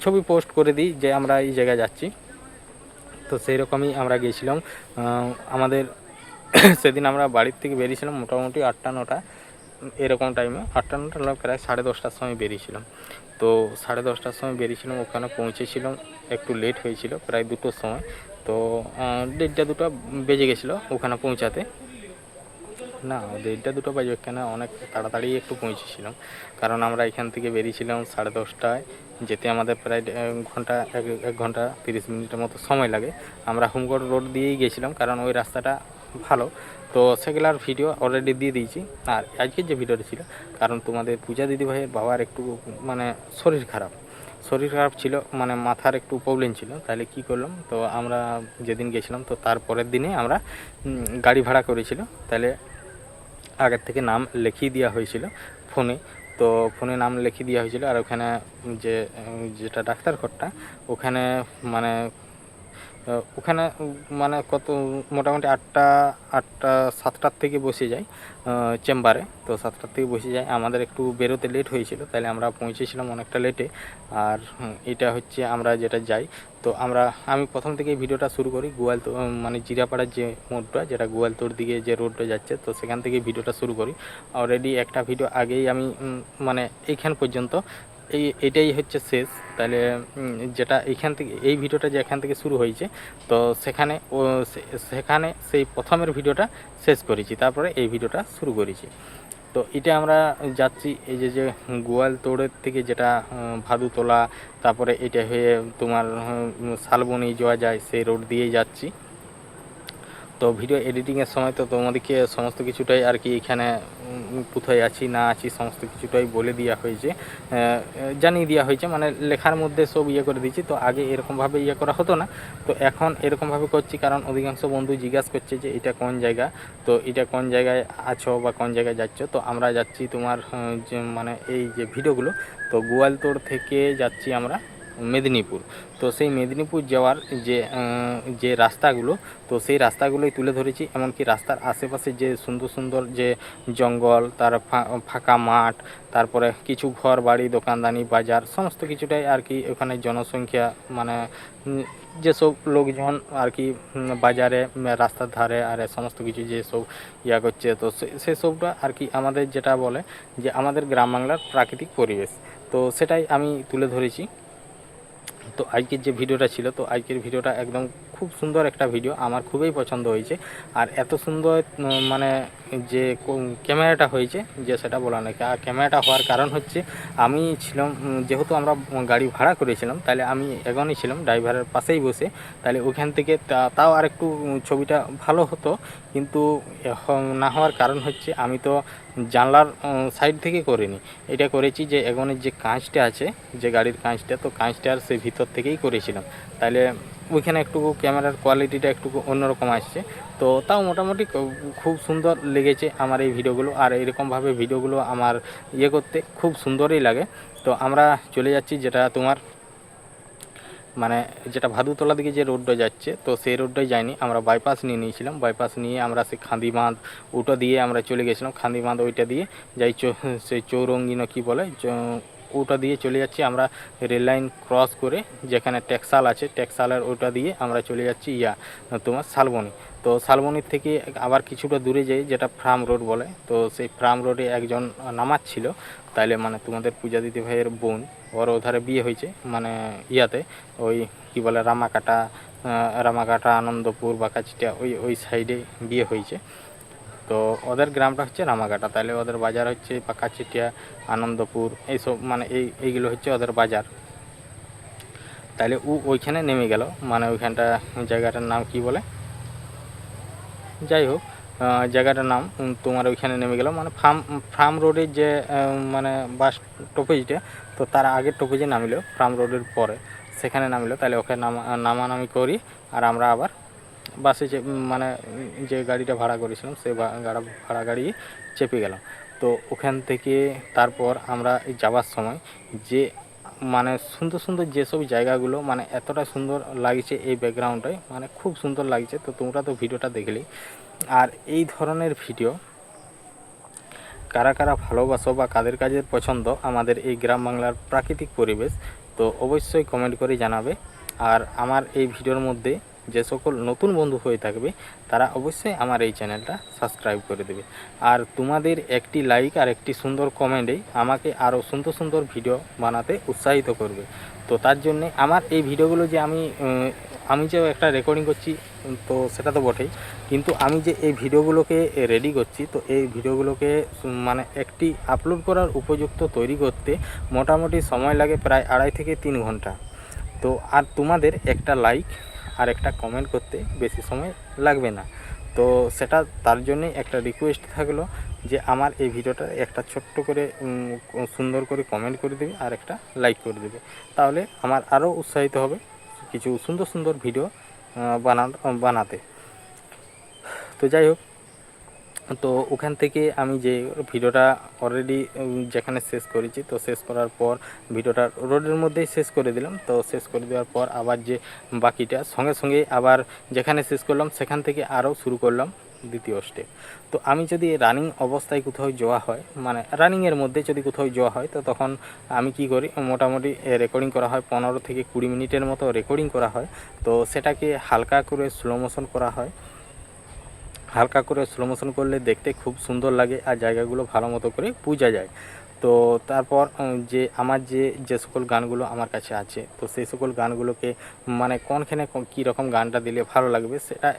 ছবি পোস্ট করে দিই যে আমরা এই জায়গায় যাচ্ছি। তো সেই রকমই আমরা গিয়েছিলাম। আমাদের সেদিন আমরা বাড়ির থেকে বেরিয়েছিলাম মোটামুটি 8টা-9টা এরকম টাইমে, 8টা-9টা প্রায় 10:30টার সময় বেরিয়েছিলাম। তো 10:30টার সময় বেরিয়েছিলাম, ওখানে পৌঁছেছিলাম একটু লেট হয়েছিল, প্রায় 2টোর সময়। তো 1:30-2টা বেজে গেছিলো ওখানে পৌঁছাতে। না, 1:30-2টা বাজে কেন, অনেক তাড়াতাড়ি একটু পৌঁছেছিলাম, কারণ আমরা এখান থেকে বেরিয়েছিলাম 10:30টায়, যেতে আমাদের প্রায় 1 ঘন্টা 30 মিনিটের মতো সময় লাগে। আমরা হোমগড় রোড দিয়েই গেছিলাম, কারণ ওই রাস্তাটা ভালো। তো সেগুলার ভিডিও অলরেডি দিয়ে দিয়েছি। আর আজকের যে ভিডিওটা ছিল, কারণ তোমাদের পূজা দিদিভাইয়ের বাবার একটু মানে শরীর খারাপ ছিল, মানে মাথার একটু প্রবলেম ছিল। তাহলে কি করলাম, তো আমরা যেদিন গেছিলাম তো তার পরের দিনে আমরা গাড়ি ভাড়া করেছিল, তাহলে আগের থেকে নাম লিখিয়ে দেওয়া হয়েছিল ফোনে। তো ফোনে নাম লিখিয়ে দেওয়া হয়েছিল, আর ওখানে যেটা ডাক্তার ঘরটা ওখানে মানে কত মোটামুটি 7টার থেকে বসে যায় চেম্বারে। তো 7টার থেকে বসে যায়, আমাদের একটু বেরোতে লেট হয়েছিল, তাহলে আমরা পৌঁছেছিলাম অনেকটা লেটে। আর এটা হচ্ছে আমরা যেটা যাই, তো আমি প্রথম থেকে ভিডিওটা শুরু করি মানে জিরাপাড়ার যে মোড়টা, যেটা গোয়ালতোড় দিকে যে রোডটা যাচ্ছে, তো সেখান থেকে ভিডিওটা শুরু করি। অলরেডি একটা ভিডিও আগেই আমি মানে এইখান পর্যন্ত এটাই হচ্ছে শেষ। তাহলে যেটা এইখান থেকে এই ভিডিওটা যে এখান থেকে শুরু হয়েছে, তো সেখানে সেই প্রথমের ভিডিওটা শেষ করেছি, তারপরে এই ভিডিওটা শুরু করেছি। তো এটা আমরা যাচ্ছি এই যে গোয়ালতোড়ের থেকে যেটা ভাদুতলা, তারপরে এটা হয়ে তোমার শালবনি যাওয়া যায়, সেই রোড দিয়েই যাচ্ছি। তো ভিডিও এডিটিংয়ের সময় তো তোমাদেরকে সমস্ত কিছুটাই আর কি এখানে কোথায় আছি না আছি সমস্ত কিছুটাই বলে দেওয়া হয়েছে, জানিয়ে দেওয়া হয়েছে, মানে লেখার মধ্যে সব করে দিয়েছি। তো আগে এরকমভাবে করা হতো না, তো এখন এরকমভাবে করছি, কারণ অধিকাংশ বন্ধু জিজ্ঞাসা করছে যে এটা কোন জায়গা, তো এটা কোন জায়গায় আছো বা কোন জায়গায় যাচ্ছ। তো আমরা যাচ্ছি তোমার যে মানে এই যে ভিডিওগুলো, তো গোয়ালতোড় থেকে যাচ্ছি আমরা মেদিনীপুর। তো সেই মেদিনীপুর যাওয়ার যে রাস্তাগুলো, তো সেই রাস্তাগুলোই তুলে ধরেছি। এমনকি রাস্তার আশেপাশে যে সুন্দর সুন্দর যে জঙ্গল, তার ফাঁকা মাঠ, তারপরে কিছু ঘর বাড়ি, দোকানদানি, বাজার, সমস্ত কিছুটাই আর কি ওখানে জনসংখ্যা, মানে যেসব লোকজন আর কি বাজারে, রাস্তার ধারে আর সমস্ত কিছু যেসব করছে, তো সেসবটা আর কি আমাদের যেটা বলে যে আমাদের গ্রাম বাংলার প্রাকৃতিক পরিবেশ, তো সেটাই আমি তুলে ধরেছি। তো আজকের যে ভিডিওটা ছিল, তো আজকের ভিডিওটা একদম খুব সুন্দর একটা ভিডিও, আমার খুবই পছন্দ হয়েছে। আর এত সুন্দর মানে যে ক্যামেরাটা হয়েছে যে সেটা বলা নয়। ক্যামেরাটা হওয়ার কারণ হচ্ছে আমি ছিলাম, যেহেতু আমরা গাড়ি ভাড়া করেছিলাম, তাহলে আমি এগোনি ছিলাম ড্রাইভারের পাশেই বসে, তাহলে ওখান থেকে তাও আর একটু ছবিটা ভালো হতো। কিন্তু না হওয়ার কারণ হচ্ছে আমি তো জানলার সাইড থেকে করিনি, এটা করেছি যে এগোনের যে কাঁচটা আছে, যে গাড়ির কাঁচটা, তো কাঁচটার সেই ভিতর থেকেই করেছিলাম। তাহলে ওইখানে একটু ক্যামেরার কোয়ালিটিটা একটু অন্যরকম আসছে। তো তাও মোটামুটি খুব সুন্দর লেগেছে আমার এই ভিডিওগুলো। আর এরকমভাবে ভিডিওগুলো আমার করতে খুব সুন্দরই লাগে। তো আমরা চলে যাচ্ছি যেটা তোমার মানে যেটা ভাদুতলা দিকে যে রোডটা যাচ্ছে, তো সেই রোডটাই যাইনি, আমরা বাইপাস নিয়ে নিয়েছিলাম। বাইপাস নিয়ে আমরা সেই খান্দি বাঁধ ওটা দিয়ে আমরা চলে গেছিলাম। খান্দি বাঁধ ওইটা দিয়ে যাই সেই চৌরঙ্গি না কি বলে, ওটা দিয়ে চলে যাচ্ছি আমরা রেল লাইন ক্রস করে, যেখানে টেক্সাল আছে, টেক্সালের ওটা দিয়ে আমরা চলে যাচ্ছি তোমার শালবনি। তো শালবনির থেকে আবার কিছুটা দূরে যাই, যেটা ফার্ম রোড বলে। তো সেই ফার্ম রোডে একজন নামাচ্ছিল, তাইলে মানে তোমাদের পূজা দিদি ভাইয়ের বোন, ওর ওধারে বিয়ে হয়েছে, মানে ওই কি বলে রামাকাটা আনন্দপুর বাঁকাচিটা ওই সাইডে বিয়ে হয়েছে। তো ওদের গ্রামটা হচ্ছে রামাঘাটা, তাহলে ওদের বাজার হচ্ছে বাঁকাচিটিয়া, আনন্দপুর, এইসব মানে এইগুলো হচ্ছে ওদের বাজার। তাহলে ওইখানে নেমে গেল, মানে ওইখানটা জায়গাটার নাম কি বলে, যাই হোক। জায়গাটার নাম তোমার ওইখানে নেমে গেলাম, মানে ফার্ম রোডের যে মানে বাস স্টপেজটা, তো তার আগের স্টপেজে নামিলো, ফার্ম রোডের পরে সেখানে নামিলো। তাহলে ওখানে নামানামি করি আর আমরা আবার বাসে মানে যে গাড়িটা ভাড়া করেছিলাম সেই ভাড়া গাড়ি চেপে গেলাম। তো ওখান থেকে তারপর আমরা যাওয়ার সময় যে মানে সুন্দর সুন্দর যেসব জায়গাগুলো, মানে এতটা সুন্দর লাগছে এই ব্যাকগ্রাউন্ডটায়, মানে খুব সুন্দর লাগছে। তো তোমরা তো ভিডিওটা দেখলেই। আর এই ধরনের ভিডিও কারা কারা ভালোবাসো বা কাদের কাজের পছন্দ আমাদের এই গ্রাম বাংলার প্রাকৃতিক পরিবেশ, তো অবশ্যই কমেন্ট করে জানাবে। আর আমার এই ভিডিওর মধ্যে যে সকল নতুন বন্ধু হয়ে থাকবে তারা অবশ্যই আমার এই চ্যানেলটা সাবস্ক্রাইব করে দেবে। আর তোমাদের একটি লাইক আর একটি সুন্দর কমেন্টেই আমাকে আরও সুন্দর সুন্দর ভিডিও বানাতে উৎসাহিত করবে। তো তার জন্যে আমার এই ভিডিওগুলো যে আমি যে একটা রেকর্ডিং করছি, তো সেটা তো বটেই, কিন্তু আমি যে এই ভিডিওগুলোকে রেডি করছি, তো এই ভিডিওগুলোকে মানে একটি আপলোড করার উপযুক্ত তৈরি করতে মোটামুটি সময় লাগে প্রায় 2.5 থেকে 3 ঘন্টা। তো আর তোমাদের একটা লাইক আর একটা কমেন্ট করতে বেশি সময় লাগবে না। তো সেটা তার জন্যে একটা রিকোয়েস্ট থাকলো যে আমার এই ভিডিওটা একটা ছোট্ট করে সুন্দর করে কমেন্ট করে দেবে আর একটা লাইক করে দেবে, তাহলে আমার আরও উৎসাহিত হবে কিছু সুন্দর সুন্দর ভিডিও বানাতে। তো যাই হোক, তো ওখান থেকে আমি যে ভিডিওটা অলরেডি যেখানে শেষ করেছি, তো শেষ করার পর ভিডিওটা রোডের মধ্যেই শেষ করে দিলাম। তো শেষ করে দেওয়ার পর আবার যে বাকিটা সঙ্গে সঙ্গে আবার যেখানে শেষ করলাম সেখান থেকে আরও শুরু করলাম দ্বিতীয় স্টেপ। তো আমি যদি রানিং অবস্থায় কোথাও যাওয়া হয়, মানে রানিংয়ের মধ্যে যদি কোথাও যাওয়া হয়, তো তখন আমি কি করি, মোটামুটি রেকর্ডিং করা হয় 15 থেকে 20 মিনিটের মতো রেকর্ডিং করা হয়। তো সেটাকে হালকা করে স্লো মোশন করা হয়। হালকা করে স্লো মোশন করলে দেখতে খুব সুন্দর লাগে আর জায়গাগুলো ভালো মতো করে বোঝা যায়। তো তারপর যে আমার যে সকল গানগুলো আমার কাছে আছে, তো সেই সকল গানগুলোকে মানে কোনখানে কী রকম গানটা দিলে ভালো লাগবে সেটা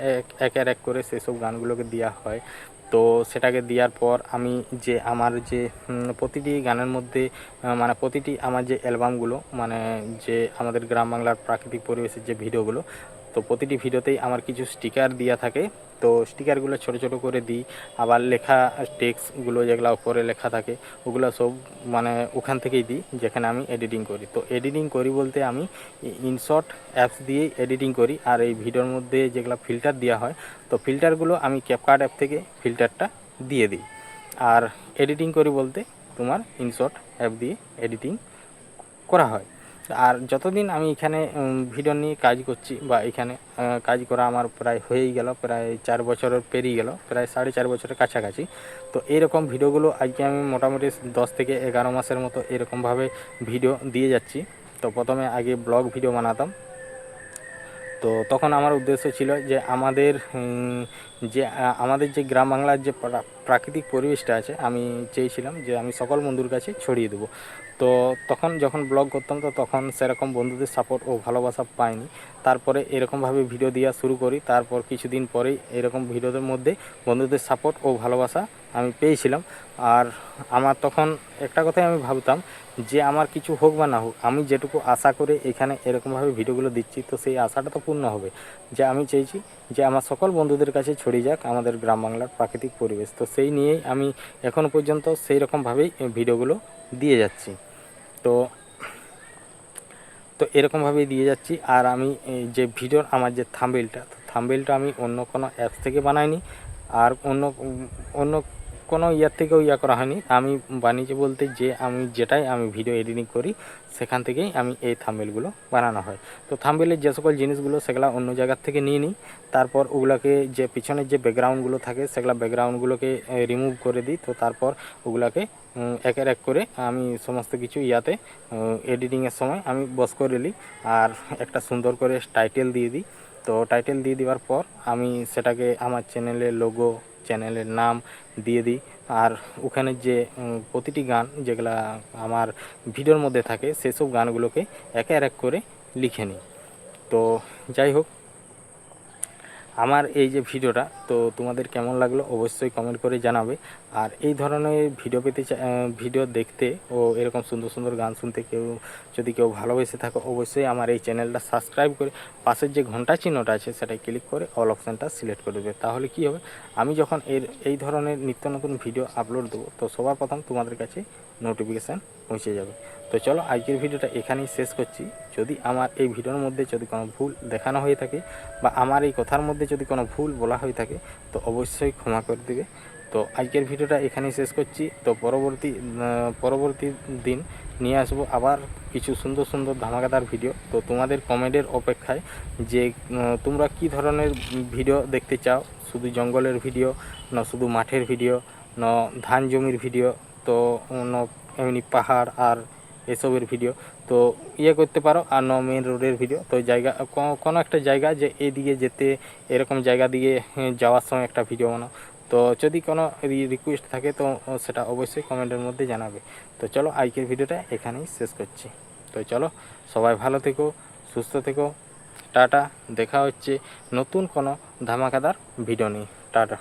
এক করে সেসব গানগুলোকে দেওয়া হয়। তো সেটাকে দেওয়ার পর আমি যে আমার যে প্রতিটি গানের মধ্যে মানে প্রতিটি আমার যে অ্যালবামগুলো, মানে যে আমাদের গ্রাম বাংলার প্রাকৃতিক পরিবেশের যে ভিডিওগুলো, তো প্রতিটি ভিডিওতেই আমার কিছু স্টিকার দেওয়া থাকে। তো স্টিকারগুলো ছোট ছোট করে দিই। আবার লেখা টেক্সটগুলো যেগুলো উপরে লেখা থাকে ওগুলো সব মানে ওখান থেকেই দিই যেখানে আমি এডিটিং করি। তো এডিটিং করি বলতে আমি ইনশট অ্যাপস দিয়েই এডিটিং করি। আর এই ভিডিওর মধ্যে যেগুলো ফিল্টার দেওয়া হয়, তো ফিল্টারগুলো আমি ক্যাপকাট অ্যাপ থেকে ফিল্টারটা দিয়ে দিই। আর এডিটিং করি বলতে তোমার ইনশট অ্যাপ দিয়ে এডিটিং করা হয়। আর যতদিন আমি এখানে ভিডিও নিয়ে কাজ করছি বা এখানে কাজ করা আমার প্রায় হয়েই গেল, প্রায় 4 বছরের পেরিয়ে গেল, প্রায় 4.5 বছরের কাছাকাছি। তো এইরকম ভিডিওগুলো আজকে আমি মোটামুটি 10 থেকে 11 মাসের মতো এরকমভাবে ভিডিও দিয়ে যাচ্ছি। তো প্রথমে আগে ব্লগ ভিডিও বানাতাম। তো তখন আমার উদ্দেশ্য ছিল যে আমাদের যে গ্রাম বাংলার যে প্রাকৃতিক পরিবেশটা আছে, আমি চেয়েছিলাম যে আমি সকল বন্ধুর কাছে ছড়িয়ে দেবো। তো তখন যখন ব্লগ করতাম, তো তখন সেরকম বন্ধুদের সাপোর্ট ও ভালোবাসা পাইনি। তারপরে এরকমভাবে ভিডিও দেওয়া শুরু করি। তারপর কিছুদিন পরেই এরকম ভিডিওদের মধ্যে বন্ধুদের সাপোর্ট ও ভালোবাসা আমি পেয়েছিলাম। আর আমার তখন একটা কথাই আমি ভাবতাম যে আমার কিছু হোক বা না হোক, আমি যেটুকু আশা করে এখানে এরকমভাবে ভিডিওগুলো দিচ্ছি, তো সেই আশাটা তো পূর্ণ হবে। যে আমি চেয়েছি যে আমার সকল বন্ধুদের কাছে ছড়িয়ে যাক আমাদের গ্রাম বাংলার প্রাকৃতিক পরিবেশ। তো সেই নিয়েই আমি এখনও পর্যন্ত সেই রকমভাবেই ভিডিওগুলো দিয়ে যাচ্ছি। তো এরকমভাবেই দিয়ে যাচ্ছি। আর আমি যে ভিডিওর আমার যে থাম্বনেইলটা আমি অন্য কোনো অ্যাপস থেকে বানাইনি, আর অন্য কোনো ইয়ার থেকেও করা হয়নি। আমি বানিয়েছি বলতে যে যেটাই আমি ভিডিও এডিটিং করি সেখান থেকেই আমি এই থাম্বনেইলগুলো বানানো হয়। তো থাম্বনেইলের যে সকল জিনিসগুলো সেগুলো অন্য জায়গার থেকে নিয়ে নিই। তারপর ওগুলোকে যে পিছনের যে ব্যাকগ্রাউন্ডগুলো থাকে সেগুলো ব্যাকগ্রাউন্ডগুলোকে রিমুভ করে দিই। তো তারপর ওগুলোকে একের এক করে আমি সমস্ত কিছু এডিটিংয়ের সময় আমি বস করে নিই। আর একটা সুন্দর করে টাইটেল দিয়ে দিই। তো টাইটেল দিয়ে দেওয়ার পর আমি সেটাকে আমার চ্যানেলের লোগো, চ্যানেলের নাম দিয়ে দিই। আর ওখানে যে প্রতিটি গান যেগুলা আমার ভিডিওর মধ্যে থাকে সেসব গানগুলোকে একের এক করে লিখে নিই। তো যাই হোক, আমার এই যে ভিডিওটা তো তোমাদের কেমন লাগলো অবশ্যই কমেন্ট করে জানাবে। আর এই ধরনের ভিডিও পেতে ভিডিও দেখতে ও এরকম সুন্দর সুন্দর গান শুনতে যদি কেউ ভালোবেসে থাকো অবশ্যই আমার এই চ্যানেলটা সাবস্ক্রাইব করে পাশের যে ঘন্টা চিহ্নটা আছে সেটাই ক্লিক করে অল অপশানটা সিলেক্ট করে দেবে। তাহলে কি হবে, আমি যখন এই ধরনের নিত্য নতুন ভিডিও আপলোড দেবো তো সবার প্রথম তোমাদের কাছে নোটিফিকেশান পৌঁছে যাবে। তো চলো আজকের ভিডিওটা এখানেই শেষ করছি। যদি আমার এই ভিডিওর মধ্যে যদি কোনো ভুল দেখানো হয়ে থাকে বা আমার এই কথার মধ্যে যদি কোনো ভুল বলা হয়ে থাকে তো অবশ্যই ক্ষমা করে দেবে। তো আজকের ভিডিওটা এখানেই শেষ করছি। তো পরবর্তী দিন নিয়ে আসবো আবার কিছু সুন্দর সুন্দর ধামাকাদার ভিডিও। তো তোমাদের কমেন্টের অপেক্ষায় যে তোমরা কি ধরনের ভিডিও দেখতে চাও, শুধু জঙ্গলের ভিডিও না শুধু মাঠের ভিডিও না ধান জমির ভিডিও তো না এমনি পাহাড় আর এসবের ভিডিও তো করতে পারো। আর মেন রোডের ভিডিও তো জায়গা কোনো একটা জায়গা যে এদিকে যেতে এরকম জায়গা দিয়ে যাওয়ার সময় একটা ভিডিও বানাও। তো যদি কোনো রিকোয়েস্ট থাকে তো সেটা অবশ্যই কমেন্টের মধ্যে জানাবে। তো চলো আজকের ভিডিওটা এখানেই শেষ করছি। তো চলো সবাই ভালো থেকো, সুস্থ থেকো, টাটা। দেখা হচ্ছে নতুন কোনো ধামাকাদার ভিডিও নিয়ে। টাটা।